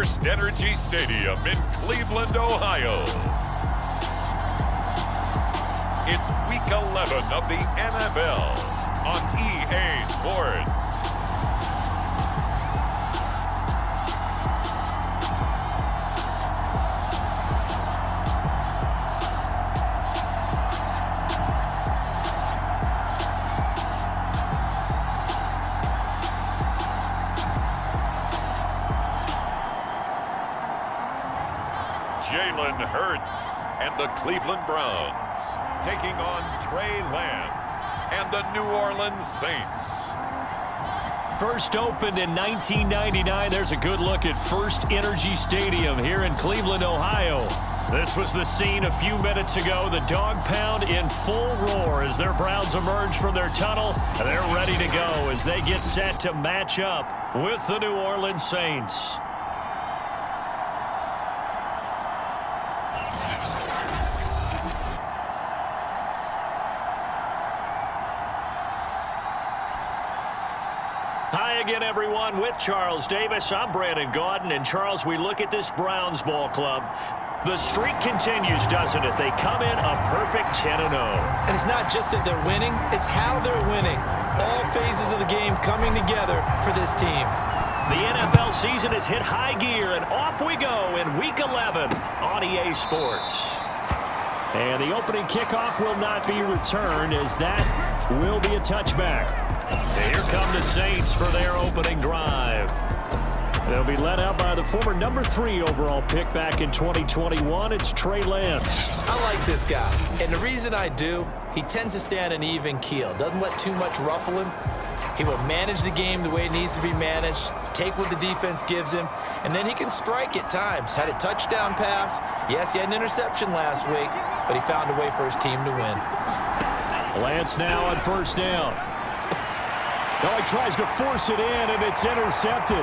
First Energy Stadium in Cleveland, Ohio. It's Week 11 of the NFL on EA Sports. Jalen Hurts and the Cleveland Browns taking on Trey Lance and the New Orleans Saints. First opened in 1999, there's a good look at First Energy Stadium here in Cleveland, Ohio. This was the scene a few minutes ago. The dog pound in full roar as their Browns emerge from their tunnel. They're ready to go as they get set to match up with the New Orleans Saints. Hi again, everyone. With Charles Davis, I'm Brandon Gaudin. And, Charles, we look at this Browns ball club. The streak continues, doesn't it? They come in a perfect 10-0. And it's not just that they're winning, it's how they're winning. All phases of the game coming together for this team. The NFL season has hit high gear, and off we go in Week 11 on EA Sports. And the opening kickoff will not be returned, as that will be a touchback. Here come the Saints for their opening drive. They'll be led out by the former number 3 overall pick back in 2021. It's Trey Lance. I like this guy, and the reason I do, he tends to stay on an even keel. Doesn't let too much ruffle him. He will manage the game the way it needs to be managed, take what the defense gives him, and then he can strike at times. Had a touchdown pass. Yes, he had an interception last week, but he found a way for his team to win. Lance now on first down. Oh, he tries to force it in, and it's intercepted.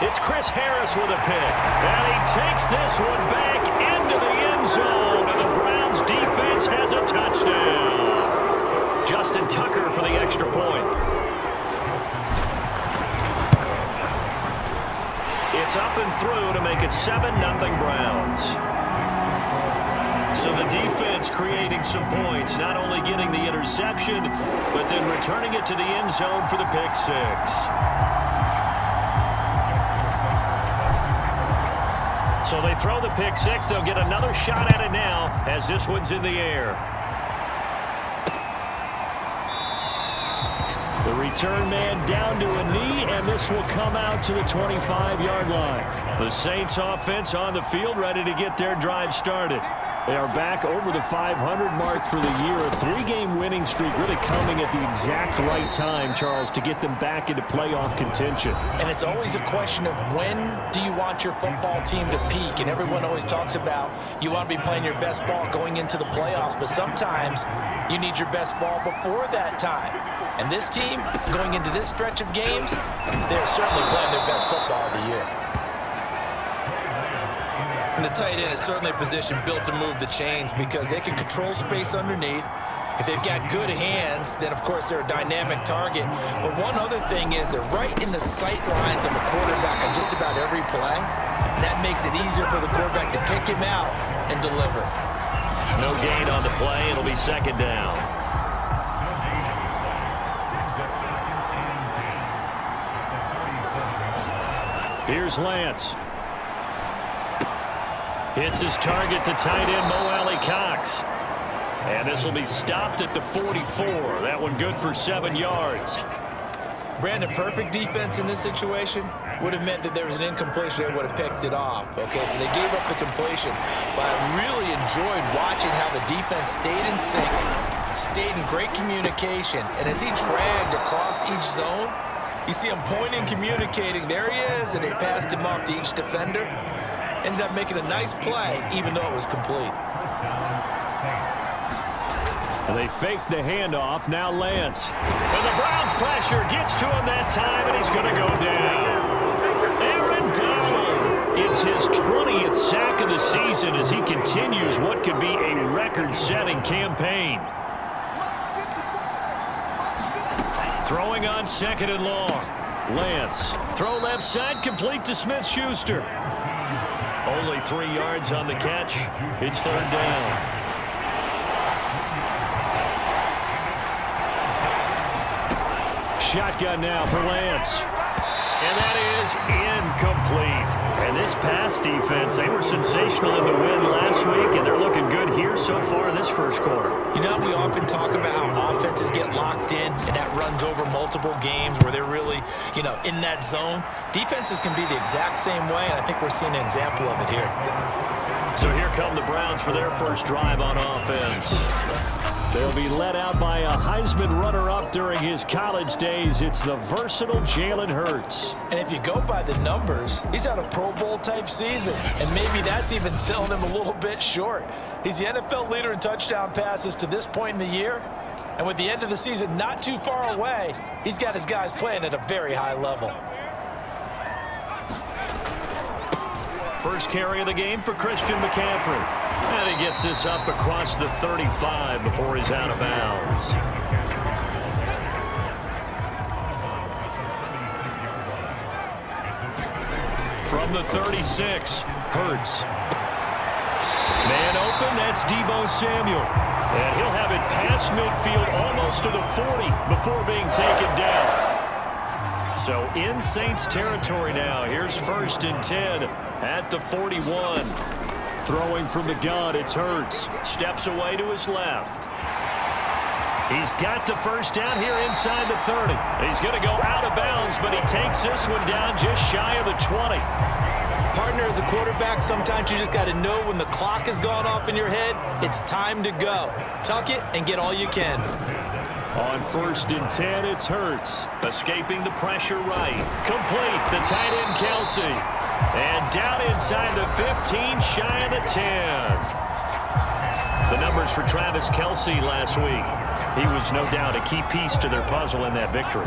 It's Chris Harris with a pick. And he takes this one back into the end zone, and the Browns defense has a touchdown. Justin Tucker for the extra point. It's up and through to make it 7-0 Browns. So the defense creating some points, not only getting the interception, but then returning it to the end zone for the pick six. So they throw the pick six. They'll get another shot at it now as this one's in the air. The return man down to a knee, and this will come out to the 25-yard line. The Saints offense on the field ready to get their drive started. They are back over the 500 mark for the year. A 3-game winning streak really coming at the exact right time, Charles, to get them back into playoff contention. And it's always a question of when do you want your football team to peak? And everyone always talks about you want to be playing your best ball going into the playoffs, but sometimes you need your best ball before that time. And this team, going into this stretch of games, they're certainly playing their best football of the year. And the tight end is certainly a position built to move the chains because they can control space underneath. If they've got good hands, then of course they're a dynamic target. But one other thing is they're right in the sight lines of a quarterback on just about every play. And that makes it easier for the quarterback to pick him out and deliver. No gain on the play. It'll be second down. Here's Lance. Hits his target, the tight end, Mo Alley-Cox. And this will be stopped at the 44. That one good for 7 yards. Brandon, perfect defense in this situation would have meant that there was an incompletion. They would have picked it off. Okay, so they gave up the completion. But I really enjoyed watching how the defense stayed in sync, stayed in great communication. And as he dragged across each zone, you see him pointing, communicating. There he is, and they passed him off to each defender. Ended up making a nice play, even though it was complete. They faked the handoff. Now Lance. And the Browns pressure gets to him that time, and he's going to go down. Aaron Donald. It's his 20th sack of the season as he continues what could be a record-setting campaign. Throwing on second and long. Lance. Throw left side, complete to Smith-Schuster. only 3 yards on the catch. It's third down. Shotgun now for Lance. And that is incomplete. And this pass defense, they were sensational in the win last week, and they're looking good here so far in this first quarter. You know, we often talk about how offenses get locked in, and that runs over multiple games where they're really, in that zone. Defenses can be the exact same way, and I think we're seeing an example of it here. So here come the Browns for their first drive on offense. They'll be led out by a Heisman runner-up during his college days. It's the versatile Jalen Hurts. And if you go by the numbers, he's had a Pro Bowl-type season, and maybe that's even selling him a little bit short. He's the NFL leader in touchdown passes to this point in the year, and with the end of the season not too far away, he's got his guys playing at a very high level. First carry of the game for Christian McCaffrey. And he gets this up across the 35 before he's out of bounds. From the 36, Hurts. Man open, that's Deebo Samuel. And he'll have it past midfield almost to the 40 before being taken down. So in Saints territory now. Here's 1st and 10 at the 41. Throwing from the gun, it's Hurts. Steps away to his left. He's got the first down here inside the 30. He's going to go out of bounds, but he takes this one down just shy of the 20. Partner, as a quarterback, sometimes you just got to know when the clock has gone off in your head, it's time to go. Tuck it and get all you can. On 1st and 10, it's Hurts. Escaping the pressure right. Complete, the tight end Kelsey. And down inside the 15, shy of the 10. The numbers for Travis Kelsey last week. He was no doubt a key piece to their puzzle in that victory.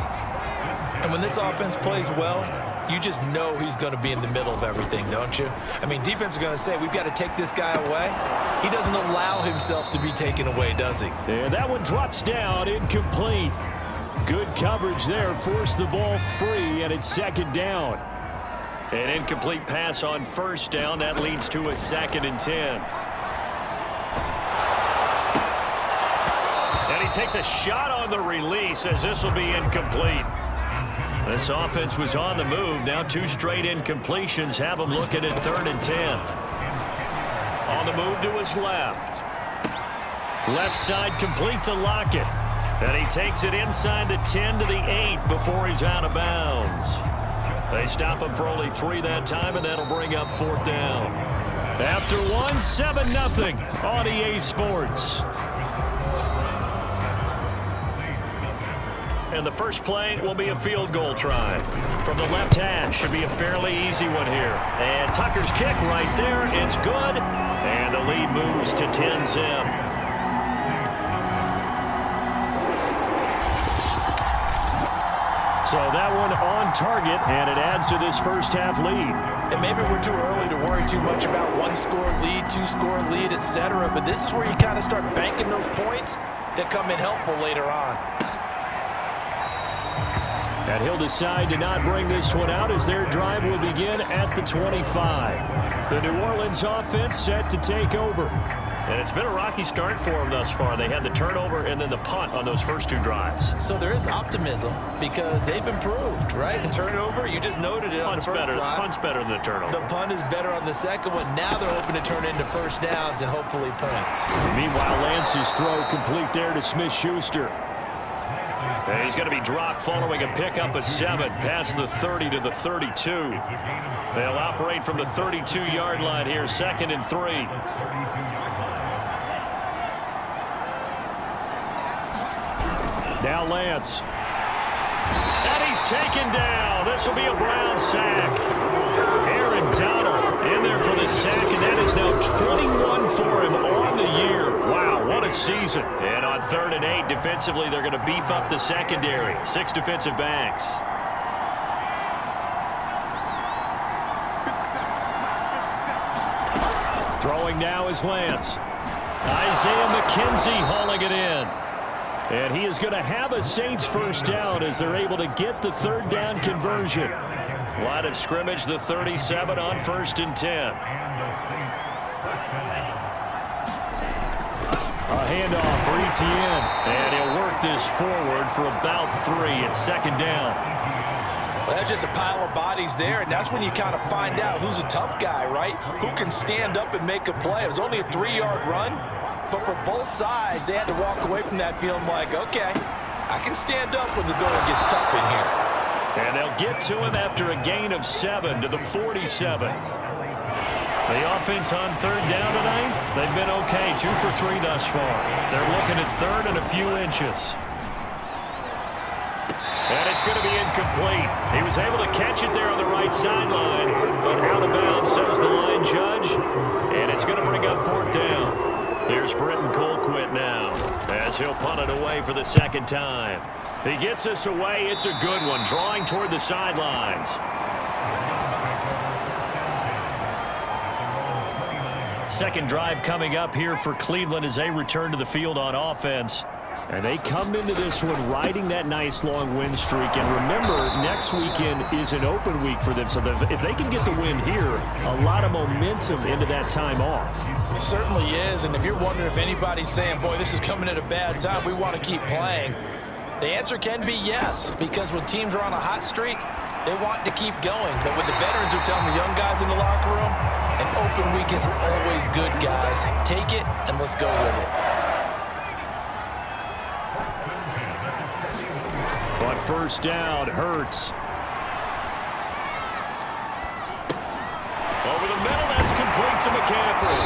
And when this offense plays well, you just know he's going to be in the middle of everything, don't you? I mean, defense is going to say, we've got to take this guy away. He doesn't allow himself to be taken away, does he? And that one drops down, incomplete. Good coverage there, forced the ball free, and it's 2nd down. An incomplete pass on 1st down. That leads to a 2nd and 10. And he takes a shot on the release as this will be incomplete. This offense was on the move. Now 2 straight incompletions have him looking at 3rd and 10. On the move to his left. Left side complete to Lockett. And he takes it inside the 10 to the 8 before he's out of bounds. They stop him for only 3 that time, and that'll bring up 4th down. After 1, 7-0 on EA Sports. And the first play will be a field goal try. From the left hash, should be a fairly easy one here. And Tucker's kick right there, it's good. And the lead moves to 10-zip. So that one on target, and it adds to this first half lead. And maybe we're too early to worry too much about 1-score lead, 2-score lead, etc. But this is where you kind of start banking those points that come in helpful later on. And he'll decide to not bring this one out as their drive will begin at the 25. The New Orleans offense set to take over. And it's been a rocky start for them thus far. They had the turnover and then the punt on those first 2 drives. So there is optimism because they've improved, right? The turnover, you just noted it on the first drive. Punt's better than the turnover. The punt is better on the second one. Now they're hoping to turn into first downs and hopefully points. Meanwhile, Lance's throw complete there to Smith-Schuster. And he's going to be dropped following a pickup of 7 past the 30 to the 32. They'll operate from the 32-yard line here, 2nd and 3. Now Lance. And he's taken down. This will be a Brown sack. Aaron Donald in there for the sack, and that is now 21 for him on the year. Wow, what a season. And on 3rd and 8, defensively, they're going to beef up the secondary. 6 defensive backs. Throwing now is Lance. Isaiah McKenzie hauling it in. And he is going to have a Saints first down as they're able to get the 3rd down conversion. Line of scrimmage, the 37 on 1st and 10. A handoff for Etienne. And he'll work this forward for about 3 at 2nd down. Well, that's just a pile of bodies there, and that's when you kind of find out who's a tough guy, right? Who can stand up and make a play. It was only a 3-yard run, but for both sides, they had to walk away from that feeling like, okay, I can stand up when the going gets tough in here. And they'll get to him after a gain of 7 to the 47. The offense on 3rd down tonight, they've been okay, 2 for 3 thus far. They're looking at 3rd and a few inches. And it's going to be incomplete. He was able to catch it there on the right sideline, but out of bounds, says the line judge. And it's going to bring up 4th down. Here's Britton Colquitt now, as he'll punt it away for the 2nd time. He gets us away. It's a good one, drawing toward the sidelines. Second drive coming up here for Cleveland as they return to the field on offense. And they come into this one riding that nice long win streak. And remember, next weekend is an open week for them. So if they can get the win here, a lot of momentum into that time off. It certainly is. And if you're wondering if anybody's saying, boy, this is coming at a bad time, we want to keep playing, the answer can be yes. Because when teams are on a hot streak, they want to keep going. But what the veterans are telling the young guys in the locker room, an open week isn't always good, guys. Take it and let's go with it. On 1st down, Hurts. Over the middle, that's complete to McCaffrey.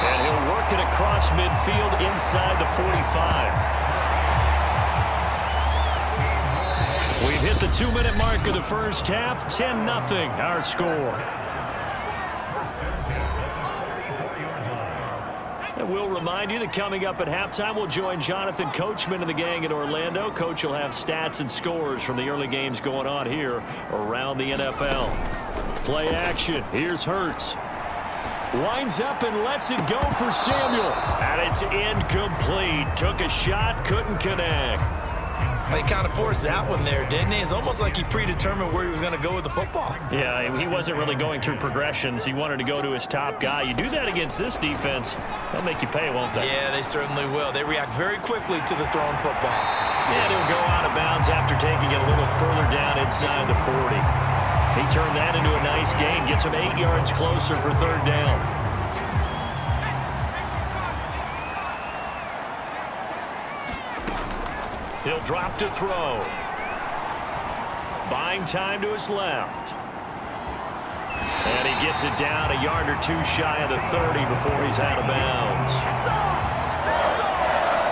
And he'll work it across midfield inside the 45. We've hit the 2-minute mark of the first half. 10-0 our score. And we'll remind you that coming up at halftime, we'll join Jonathan Coachman and the gang in Orlando. Coach will have stats and scores from the early games going on here around the NFL. Play action. Here's Hurts. Winds up and lets it go for Samuel. And it's incomplete. Took a shot, couldn't connect. He kind of forced that one there, didn't he? It's almost like he predetermined where he was going to go with the football. Yeah, he wasn't really going through progressions. He wanted to go to his top guy. You do that against this defense, they'll make you pay, won't they? Yeah, they certainly will. They react very quickly to the thrown football. And he'll go out of bounds after taking it a little further down inside the 40. He turned that into a nice gain, gets him 8 yards closer for 3rd down. He'll drop to throw. Buying time to his left. And he gets it down a yard or 2 shy of the 30 before he's out of bounds.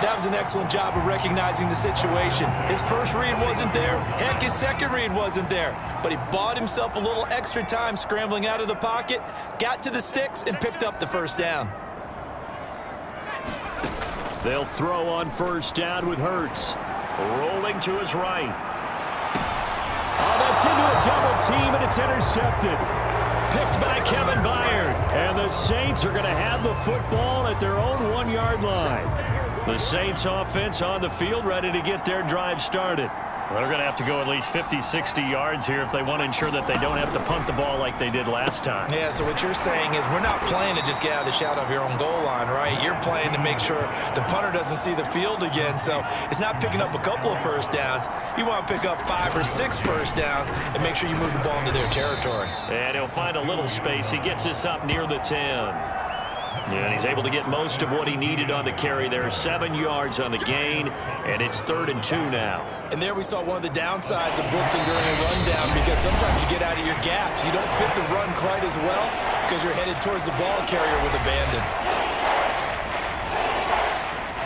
That was an excellent job of recognizing the situation. His first read wasn't there. Heck, his second read wasn't there. But he bought himself a little extra time scrambling out of the pocket, got to the sticks, and picked up the 1st down. They'll throw on 1st down with Hurts. Rolling to his right. Oh, that's into a double team, and it's intercepted. Picked by Kevin Byard. And the Saints are going to have the football at their own 1-yard line. The Saints offense on the field ready to get their drive started. Well, they're going to have to go at least 50, 60 yards here if they want to ensure that they don't have to punt the ball like they did last time. Yeah, so what you're saying is we're not playing to just get out of the shadow of your own goal line, right? You're playing to make sure the punter doesn't see the field again. So it's not picking up a couple of 1st downs. You want to pick up 5 or 6 1st downs and make sure you move the ball into their territory. And he'll find a little space. He gets us up near the 10. Yeah, and he's able to get most of what he needed on the carry there. 7 yards on the gain, and it's 3rd and 2 now. And there we saw one of the downsides of blitzing during a rundown, because sometimes you get out of your gaps. You don't fit the run quite as well because you're headed towards the ball carrier with abandon.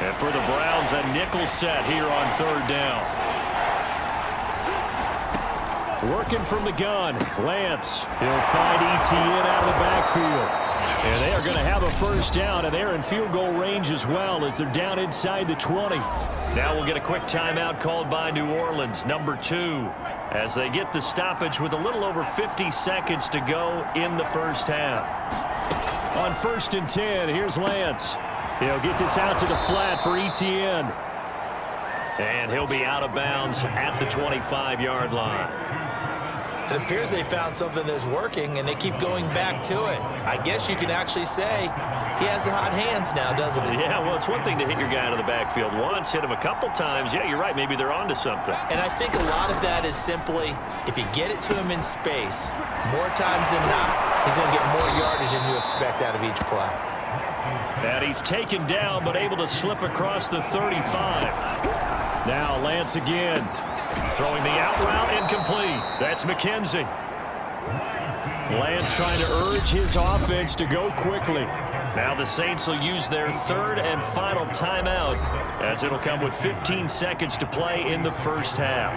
And for the Browns, a nickel set here on 3rd down. Working from the gun, Lance. He'll find Etienne out of the backfield. And they are going to have a 1st down, and they're in field goal range as well as they're down inside the 20. Now we'll get a quick timeout called by New Orleans, number 2, as they get the stoppage with a little over 50 seconds to go in the first half. On 1st and 10, here's Lance. He'll get this out to the flat for Etienne. And he'll be out of bounds at the 25-yard line. It appears they found something that's working, and they keep going back to it. I guess you can actually say he has the hot hands now, doesn't he? Yeah, well, it's one thing to hit your guy out of the backfield once, hit him a couple times. Yeah, you're right. Maybe they're onto something. And I think a lot of that is simply, if you get it to him in space, more times than not, he's going to get more yardage than you expect out of each play. And he's taken down, but able to slip across the 35. Now Lance again. Throwing the out route incomplete. That's McKenzie. Lance trying to urge his offense to go quickly. Now the Saints will use their third and final timeout, as it'll come with 15 seconds to play in the first half.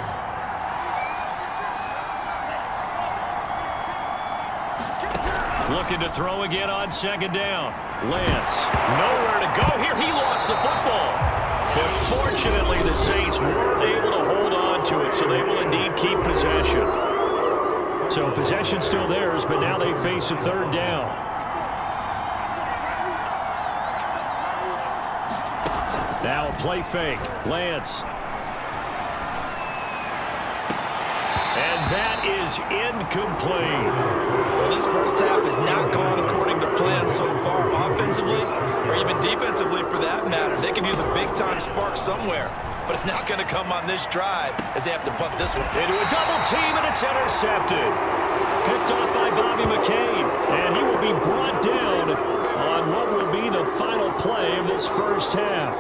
Looking to throw again on second down. Lance, nowhere to go here. He lost the football. But fortunately, the Saints weren't able to hold on to it, so they will indeed keep possession. So possession still theirs, but now they face a third down. Now a play fake. Lance. And that is incomplete. Well, this first half has not gone according to plan so far, offensively or even defensively for that matter. They could use a big-time spark somewhere, but it's not going to come on this drive as they have to punt this one. Into a double team, and it's intercepted. Picked off by Bobby McCain, and he will be brought down on what will be the final play of this first half.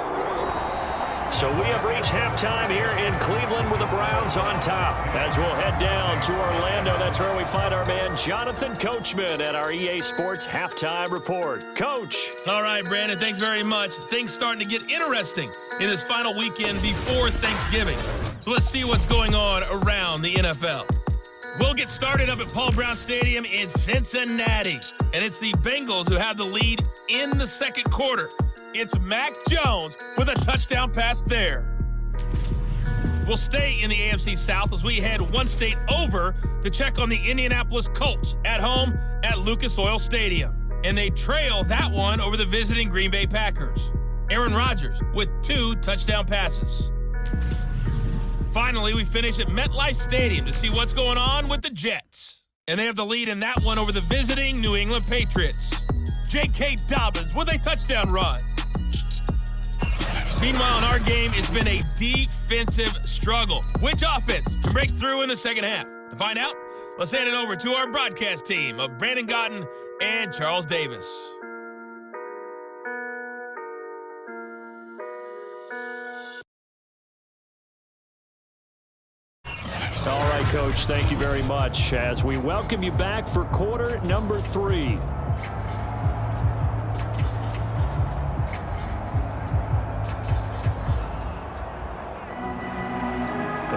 So we have reached halftime here in Cleveland with the Browns on top. As we'll head down to Orlando, that's where we find our man Jonathan Coachman at our EA Sports Halftime Report. Coach. All right, Brandon, thanks very much. Things starting to get interesting in this final weekend before Thanksgiving. So let's see what's going on around the NFL. We'll get started up at Paul Brown Stadium in Cincinnati. And it's the Bengals who have the lead in the second quarter. It's Mac Jones with a touchdown pass there. We'll stay in the AFC South as we head one state over to check on the Indianapolis Colts at home at Lucas Oil Stadium. And they trail that one over the visiting Green Bay Packers. Aaron Rodgers with 2 touchdown passes. Finally, we finish at MetLife Stadium to see what's going on with the Jets. And they have the lead in that one over the visiting New England Patriots. J.K. Dobbins with a touchdown run. Meanwhile, in our game, it's been a defensive struggle. Which offense can break through in the second half? To find out, let's hand it over to our broadcast team of Brandon Gotten and Charles Davis. All right, Coach, thank you very much as we welcome you back for quarter number 3.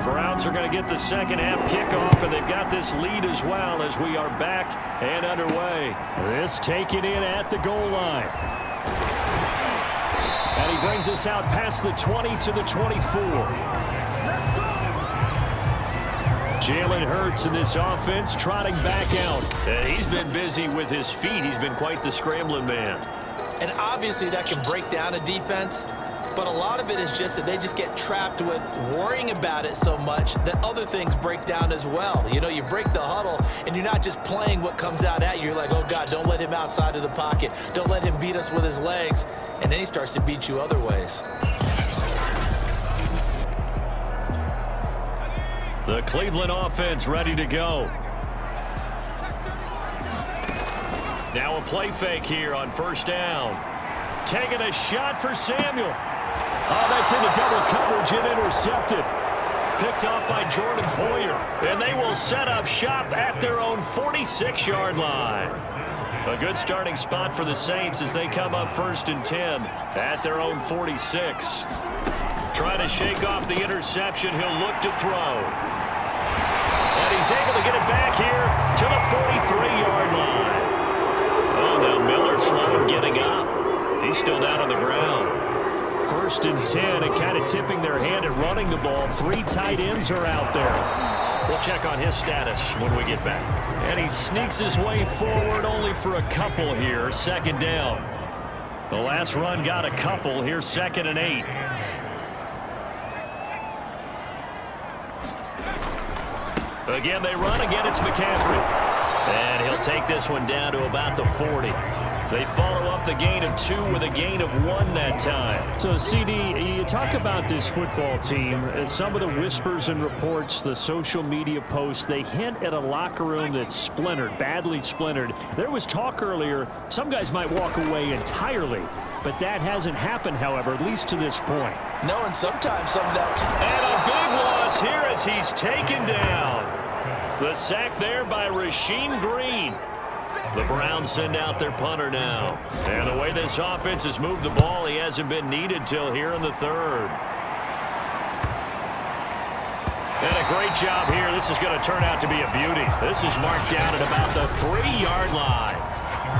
Browns are going to get the second half kickoff, and they've got this lead as well as we are back and underway. This taken in at the goal line. And he brings us out past the 20 to the 24. Jalen Hurts in this offense trotting back out. And he's been busy with his feet. He's been quite the scrambling man. And obviously that can break down a defense. But a lot of it is just that they just get trapped with worrying about it so much that other things break down as well. You know, you break the huddle, and you're not just playing what comes out at you. You're like, oh, God, don't let him outside of the pocket. Don't let him beat us with his legs. And then he starts to beat you other ways. The Cleveland offense ready to go. Now a play fake here on first down. Taking a shot for Samuel. Oh, that's into double coverage and intercepted. Picked off by Jordan Poyer. And they will set up shop at their own 46-yard line. A good starting spot for the Saints as they come up 1st and 10 at their own 46. Trying to shake off the interception. He'll look to throw. And he's able to get it back here to the 43-yard line. Oh, now Miller slow getting up. He's still down on the ground. 1st and 10 and kind of tipping their hand at running the ball. 3 tight ends are out there. We'll check on his status when we get back. And he sneaks his way forward only for a couple here. 2nd down. The last run got a couple. Here's 2nd and 8. Again, they run. Again, it's McCaffrey. And he'll take this one down to about the 40. They follow up the gain of 2 with a gain of 1 that time. So, CD, you talk about this football team, and some of the whispers and reports, the social media posts, they hint at a locker room that's splintered, badly splintered. There was talk earlier, some guys might walk away entirely, but that hasn't happened, however, at least to this point. No, and sometimes some of that... And a big loss here as he's taken down. The sack there by Rasheem Green. The Browns send out their punter now. And the way this offense has moved the ball, he hasn't been needed till here in the third. And a great job here. This is going to turn out to be a beauty. This is marked down at about the 3-yard line.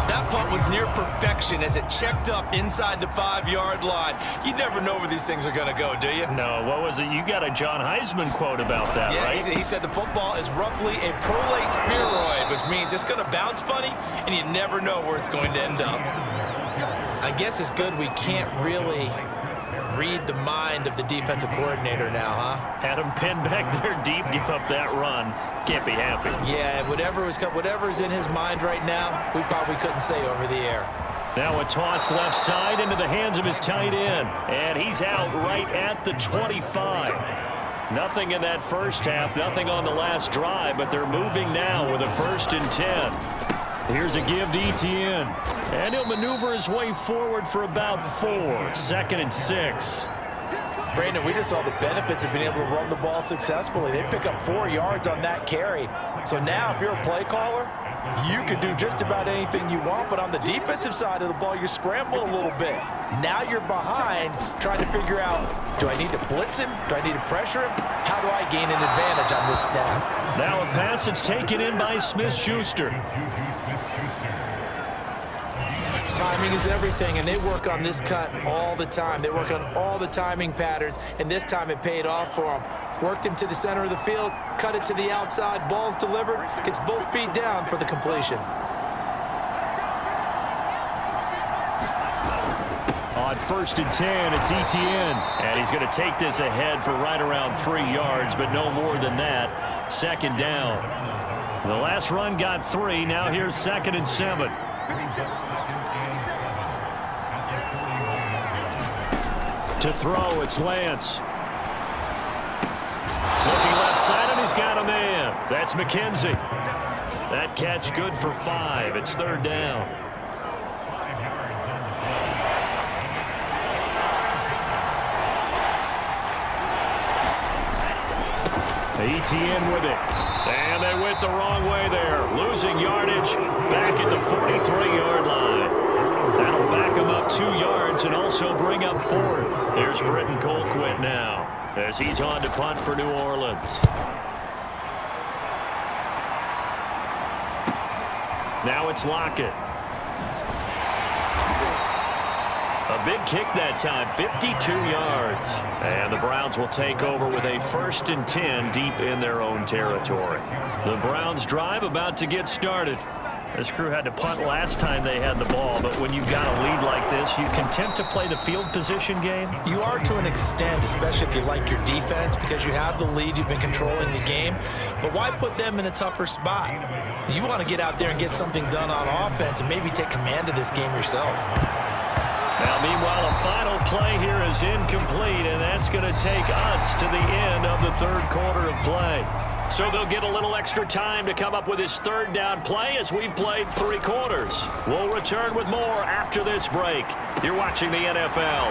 That punt was near perfection as it checked up inside the 5-yard line. You never know where these things are going to go, do you? No, what was it? You got a John Heisman quote about that, right? Yeah, he said the football is roughly a prolate spheroid, which means it's going to bounce funny, and you never know where it's going to end up. I guess it's good we can't really read the mind of the defensive coordinator now, huh? Had him pinned back there deep, give up that run. Can't be happy. Yeah, whatever is in his mind right now, we probably couldn't say over the air. Now a toss left side into the hands of his tight end. And he's out right at the 25. Nothing in that first half, nothing on the last drive, but they're moving now with a 1st and 10. Here's a give to Etienne. And he'll maneuver his way forward for about 4. 2nd and 6. Brandon, we just saw the benefits of being able to run the ball successfully. They pick up 4 yards on that carry. So now if you're a play caller, you can do just about anything you want, but on the defensive side of the ball, you're scrambling a little bit. Now you're behind trying to figure out, do I need to blitz him? Do I need to pressure him? How do I gain an advantage on this snap? Now a pass that's taken in by Smith-Schuster. Timing is everything, and they work on this cut all the time. They work on all the timing patterns, and this time it paid off for them. Worked him to the center of the field, cut it to the outside, ball's delivered, gets both feet down for the completion. On 1st and 10, it's Etienne. And he's going to take this ahead for right around 3 yards, but no more than that. 2nd down. The last run got 3. Now here's 2nd and 7. To throw, it's Lance. Looking left side, and he's got a man. That's McKenzie. That catch good for 5. It's 3rd down. Etienne with it. And they went the wrong way there. Losing yardage back at the 43-yard line. That'll back him up 2 yards and also bring up 4th. Here's Britton Colquitt now as he's on to punt for New Orleans. Now it's Lockett. A big kick that time, 52 yards. And the Browns will take over with a 1st and 10 deep in their own territory. The Browns drive about to get started. This crew had to punt last time they had the ball, but when you've got a lead like this, you content to play the field position game? You are to an extent, especially if you like your defense, because you have the lead, you've been controlling the game. But why put them in a tougher spot? You want to get out there and get something done on offense and maybe take command of this game yourself. Now, meanwhile, a final play here is incomplete, and that's going to take us to the end of the 3rd quarter of play. So they'll get a little extra time to come up with his 3rd down play as we've played 3 quarters. We'll return with more after this break. You're watching the NFL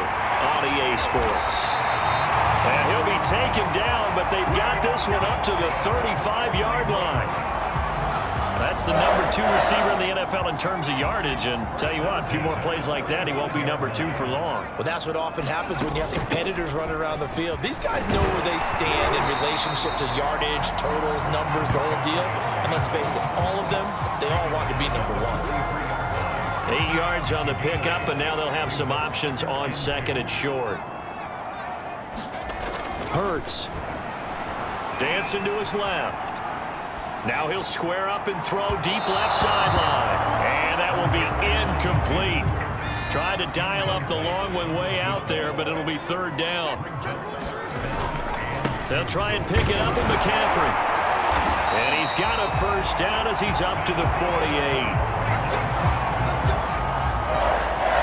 on EA Sports. And he'll be taken down, but they've got this one up to the 35-yard line. That's the number 2 receiver in the NFL in terms of yardage. And tell you what, a few more plays like that, he won't be number 2 for long. Well, that's what often happens when you have competitors running around the field. These guys know where they stand in relationship to yardage, totals, numbers, the whole deal. And let's face it, all of them, they all want to be number 1. 8 yards on the pickup, and now they'll have some options on 2nd and short. Hurts. Dancing to his left. Now he'll square up and throw deep left sideline. And that will be incomplete. Tried to dial up the long one way out there, but it'll be 3rd down. They'll try and pick it up with McCaffrey. And he's got a first down as he's up to the 48.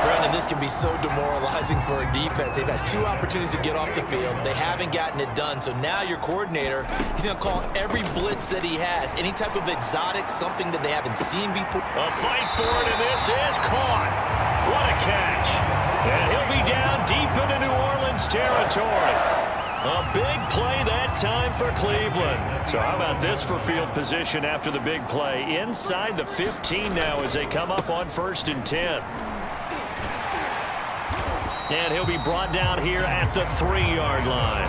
Brandon, this can be so demoralizing for a defense. They've had 2 opportunities to get off the field. They haven't gotten it done. So now your coordinator, he's going to call every blitz that he has. Any type of exotic, something that they haven't seen before. A fight for it, and this is caught. What a catch. And he'll be down deep into New Orleans territory. A big play that time for Cleveland. So how about this for field position after the big play? Inside the 15 now as they come up on 1st and 10. And he'll be brought down here at the 3-yard line.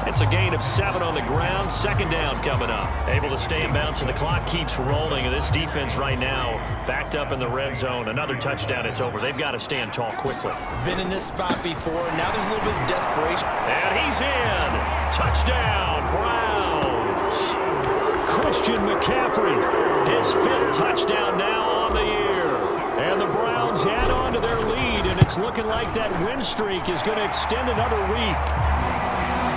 It's a gain of 7 on the ground. 2nd down coming up. Able to stay in bounds, and the clock keeps rolling. And this defense right now backed up in the red zone. Another touchdown, it's over. They've got to stand tall quickly. Been in this spot before. Now there's a little bit of desperation. And he's in. Touchdown, Browns. Christian McCaffrey, his 5th touchdown now on the year. And the Browns add on to their lead, and it's looking like that win streak is going to extend another week.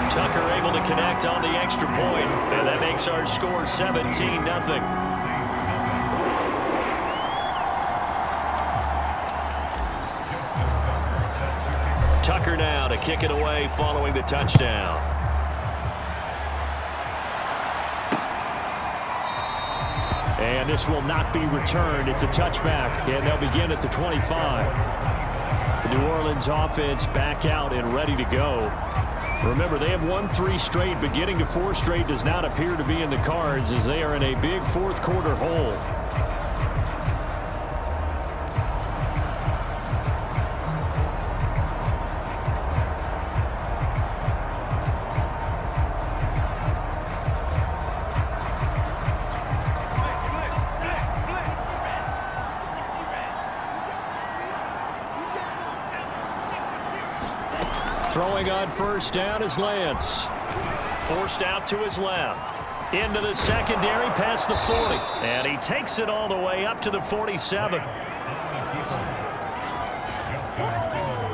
Tucker able to connect on the extra point, and that makes our score 17-0. Tucker now to kick it away following the touchdown. And this will not be returned. It's a touchback, and they'll begin at the 25. The New Orleans offense back out and ready to go. Remember, they have won 3 straight, but getting to 4 straight does not appear to be in the cards as they are in a big 4th quarter hole. Throwing on 1st down is Lance. Forced out to his left. Into the secondary past the 40. And he takes it all the way up to the 47.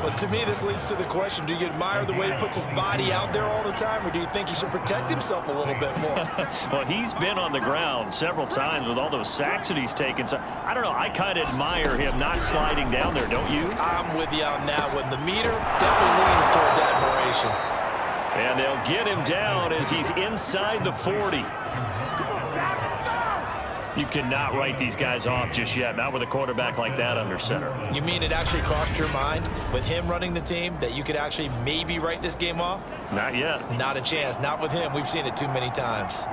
Well, to me, this leads to the question, do you admire the way he puts his body out there all the time, or do you think he should protect himself a little bit more? Well, he's been on the ground several times with all those sacks that he's taken. So, I don't know, I kind of admire him not sliding down there, don't you? I'm with you on that one. The meter definitely leans towards admiration. And they'll get him down as he's inside the 40. You cannot write these guys off just yet, not with a quarterback like that under center. You mean it actually crossed your mind with him running the team that you could actually maybe write this game off? Not yet. Not a chance. Not with him. We've seen it too many times.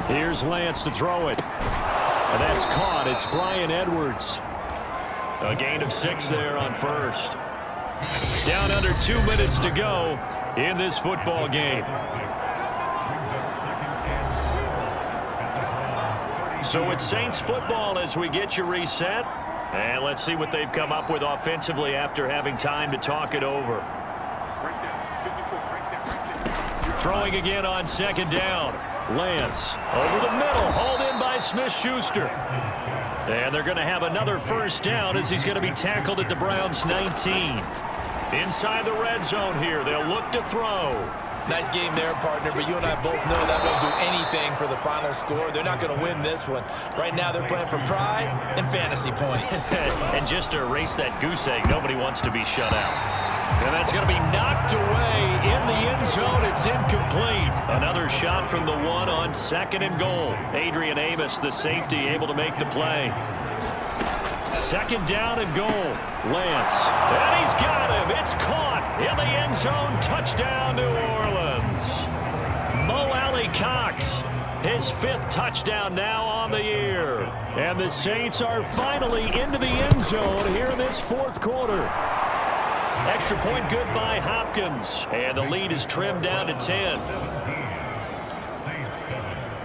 Here's Lance to throw it. And that's caught. It's Bryan Edwards. A gain of 6 there on 1st. Down under 2 minutes to go in this football game. So it's Saints football as we get you reset. And let's see what they've come up with offensively after having time to talk it over. Throwing again on 2nd down. Lance over the middle, hauled in by Smith-Schuster. And they're going to have another 1st down as he's going to be tackled at the Browns' 19. Inside the red zone here, they'll look to throw. Nice game there, partner, but you and I both know that won't do anything for the final score. They're not going to win this one. Right now, they're playing for pride and fantasy points. And just to erase that goose egg, nobody wants to be shut out. And that's going to be knocked away in the end zone. It's incomplete. Another shot from the 1 on 2nd and goal. Adrian Amos, the safety, able to make the play. 2nd down and goal. Lance. And he's got him. It's caught in the end zone. Touchdown, New Orleans. Mo Alley-Cox, his 5th touchdown now on the year. And the Saints are finally into the end zone here in this 4th quarter. Extra point good by Hopkins. And the lead is trimmed down to 10.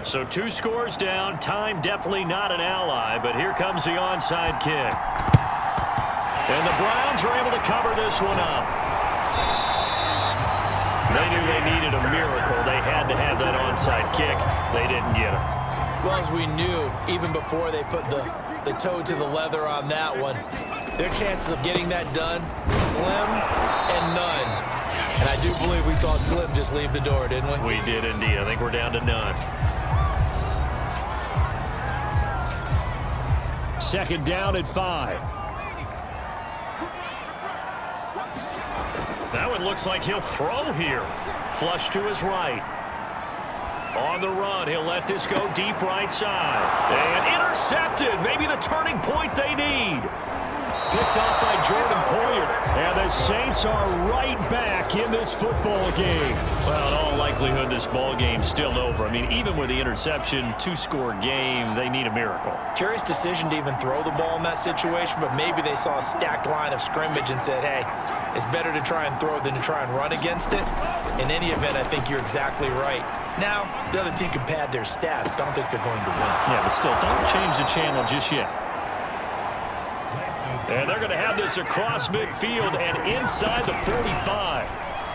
So 2 scores down. Time definitely not an ally, but here comes the onside kick. And the Browns are able to cover this one up. They knew they needed a miracle. They had to have that onside kick. They didn't get it. Well, as we knew, even before they put the toe to the leather on that one, their chances of getting that done, slim and none. And I do believe we saw Slim just leave the door, didn't we? We did indeed. I think we're down to none. Second down at 5. That one looks like he'll throw here. Flush to his right. On the run, he'll let this go deep right side. And intercepted. Maybe the turning point they need. Picked off by Jordan Poyer. And the Saints are right back in this football game. Well, in all likelihood, this ball game's still over. I mean, even with the interception, 2-score game, they need a miracle. Curious decision to even throw the ball in that situation, but maybe they saw a stacked line of scrimmage and said, hey, it's better to try and throw than to try and run against it. In any event, I think you're exactly right. Now, the other team can pad their stats. Don't think they're going to win. Yeah, but still, don't change the channel just yet. And they're going to have this across midfield and inside the 45.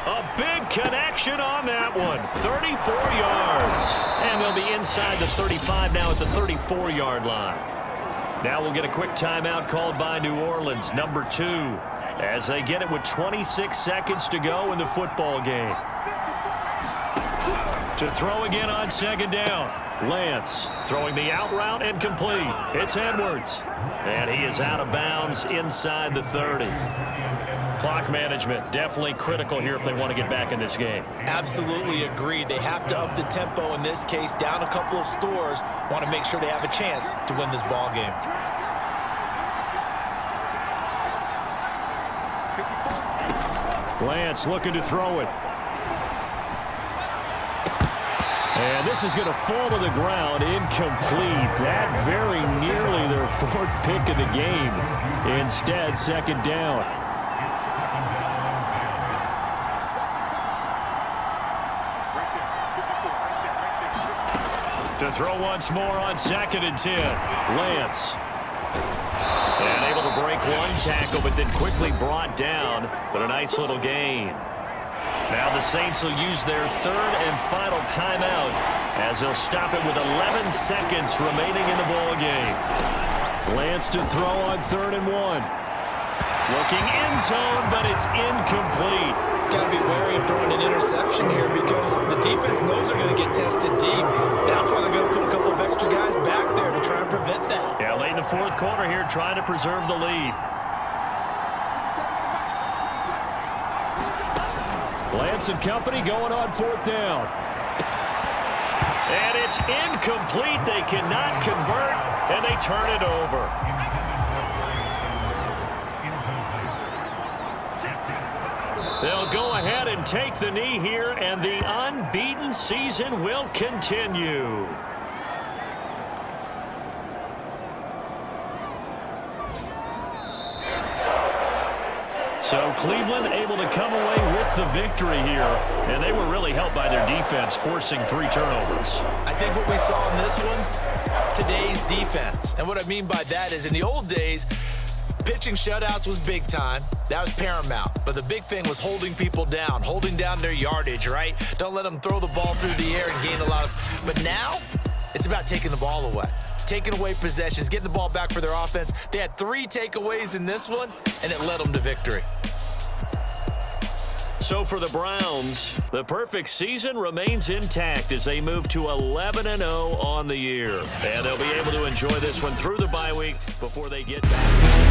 A big connection on that one. 34 yards. And they'll be inside the 35 now at the 34-yard line. Now we'll get a quick timeout called by New Orleans, number 2, as they get it with 26 seconds to go in the football game. To throw again on second down. Lance throwing the out route and complete. It's Edwards. And he is out of bounds inside the 30. Clock management definitely critical here if they want to get back in this game. Absolutely agreed. They have to up the tempo in this case, down a couple of scores. Want to make sure they have a chance to win this ball game. Lance looking to throw it. And this is going to fall to the ground, incomplete. That very nearly their 4th pick of the game. Instead, second down. To throw once more on second and 10. Lance. And able to break one tackle, but then quickly brought down. But a nice little gain. Now the Saints will use their 3rd and final timeout as they'll stop it with 11 seconds remaining in the ball game. Lance to throw on 3rd and 1. Looking end zone, but it's incomplete. Got to be wary of throwing an interception here because the defense knows they're going to get tested deep. That's why they're going to put a couple of extra guys back there to try and prevent that. Yeah, late in the 4th quarter here, trying to preserve the lead. Lance and company going on 4th down. And it's incomplete. They cannot convert, and they turn it over. They'll go ahead and take the knee here, and the unbeaten season will continue. So Cleveland able to come away with the victory here, and they were really helped by their defense, forcing 3 turnovers. I think what we saw in this one, today's defense. And what I mean by that is in the old days, pitching shutouts was big time. That was paramount. But the big thing was holding people down, holding down their yardage, right? Don't let them throw the ball through the air and gain a lot of... But now, it's about taking the ball away. Taking away possessions, getting the ball back for their offense. They had 3 takeaways in this one, and it led them to victory. So for the Browns, the perfect season remains intact as they move to 11-0 on the year. And they'll be able to enjoy this one through the bye week before they get back.